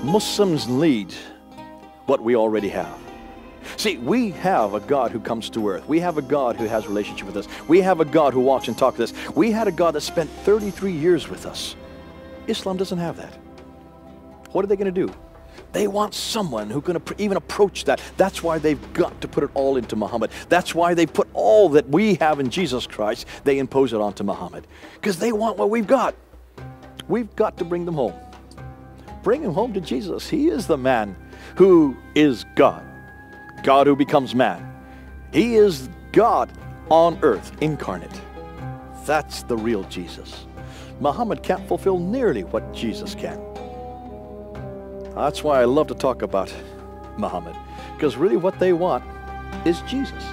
Muslims need what we already have. See, we have a God who comes to earth. We have a God who has a relationship with us. We have a God who walks and talks with us. We had a God that spent 33 years with us. Islam doesn't have that. What are they going to do? They want someone who can even approach that. That's why they've got to put it all into Muhammad. That's why they put all that we have in Jesus Christ, they impose it onto Muhammad. Because they want what we've got. We've got to bring them home. Bring them home to Jesus. He is the man who is God. God who becomes man. He is God on earth, incarnate. That's the real Jesus. Muhammad can't fulfill nearly what Jesus can. That's why I love to talk about Muhammad, because really what they want is Jesus.